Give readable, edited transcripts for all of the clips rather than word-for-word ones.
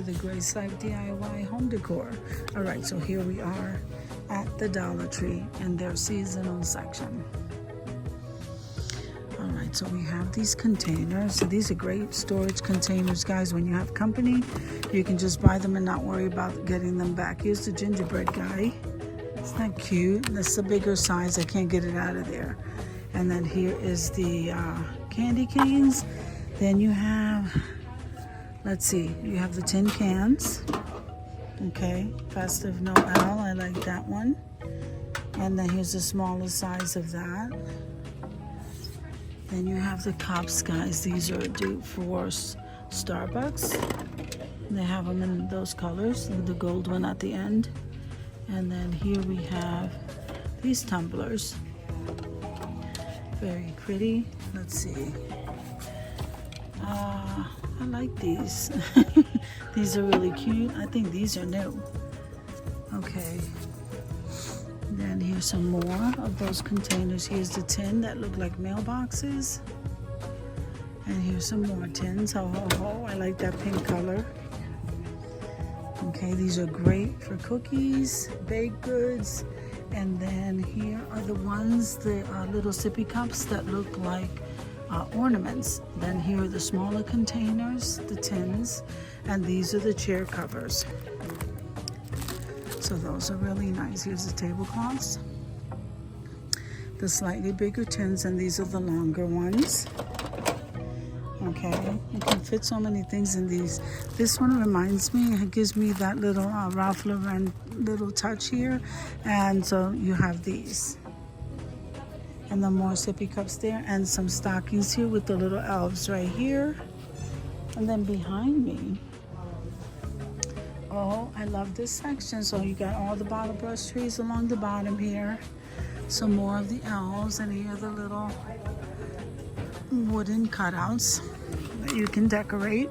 for the Grace Life DIY home decor. All right, so here we are at the Dollar Tree in their seasonal section. All right, so we have these containers. So these are great storage containers, guys. When you have company, you can just buy them and not worry about getting them back. Here's the gingerbread guy. Isn't that cute? That's the bigger size. I can't get it out of there. And then here is the candy canes. Then you have, let's see, you have the tin cans. Okay, Festive Noel, I like that one. And then here's the smaller size of that. Then you have the cups, guys. These are due for Starbucks. They have them in those colors, the gold one at the end. And then here we have these tumblers. Very pretty. Let's see. I like these. These are really cute. I think these are new. Okay. Then here's some more of those containers. Here's the tin that look like mailboxes. And here's some more tins. Ho, ho, ho. I like that pink color. Okay, these are great for cookies, baked goods. And then here are the ones, the little sippy cups that look like ornaments. Then here are the smaller containers, the tins, and these are the chair covers. So those are really nice. Here's the tablecloths, the slightly bigger tins, and these are the longer ones. Okay, you can fit so many things in these. This one reminds me, it gives me that little Ralph Lauren little touch here. And so you have these. And the more sippy cups there, and some stockings here with the little elves right here. And then behind me, oh, I love this section. So you got all the bottle brush trees along the bottom here. Some more of the elves, and here are the little wooden cutouts that you can decorate.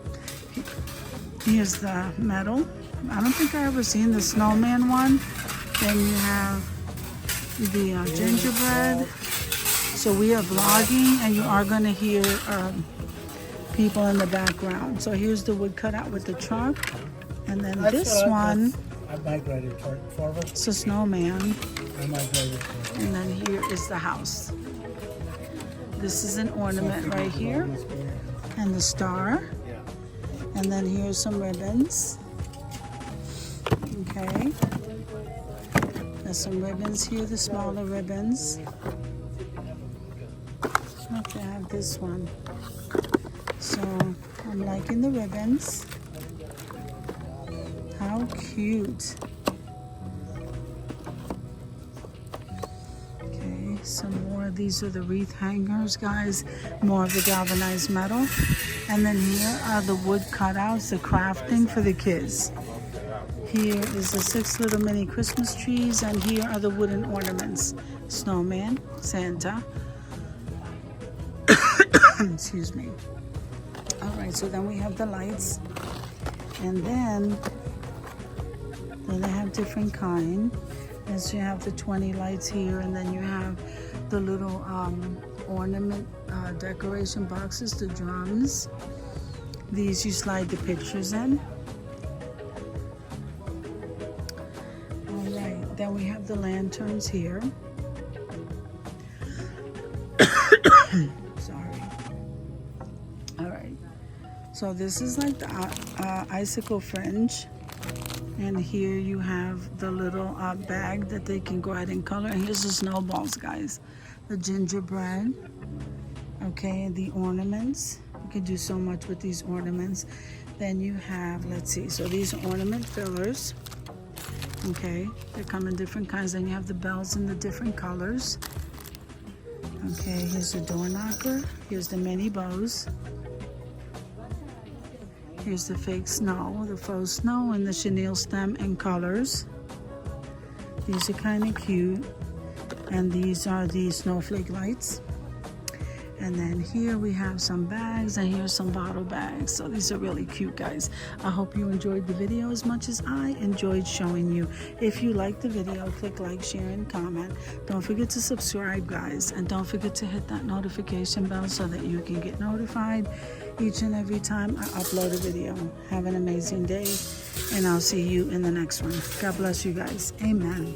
Here's the metal. I don't think I ever seen the snowman one. Then you have the gingerbread. So we are vlogging, and you are going to hear people in the background. So here's the wood cutout with the truck. And then this one, I migrated forward. it's a snowman. I migrated forward. And then here is the house. This is an ornament right here. And the star. And then here's some ribbons. Okay. There's some ribbons here, the smaller ribbons. I have to have this one. So I'm liking the ribbons. How cute. Okay, some more. These are the wreath hangers, guys. More of the galvanized metal. And then here are the wood cutouts, the crafting for the kids. Here is the 6 little mini Christmas trees, and here are the wooden ornaments. Snowman, Santa. Excuse me. All right, so then we have the lights. And then they have different kind. And so you have the 20 lights here, and then you have the little ornament decoration boxes, the drums. These you slide the pictures in. All right, then we have the lanterns here. Sorry. All right, so this is like the icicle fringe. And here you have the little bag that they can go ahead and color. And here's the snowballs, guys. The gingerbread. Okay, and the ornaments. You can do so much with these ornaments. Then you have, let's see, so these are ornament fillers. Okay, they come in different kinds. Then you have the bells in the different colors. Okay, here's the door knocker. Here's the mini bows. Here's the fake snow, the faux snow, and the chenille stem in colors. These are kind of cute. And these are the snowflake lights. And then here we have some bags, and here's some bottle bags. So these are really cute, guys. I hope you enjoyed the video as much as I enjoyed showing you. If you liked the video, click like, share, and comment. Don't forget to subscribe, guys. And don't forget to hit that notification bell so that you can get notified each and every time I upload a video. Have an amazing day, and I'll see you in the next one. God bless you guys. Amen.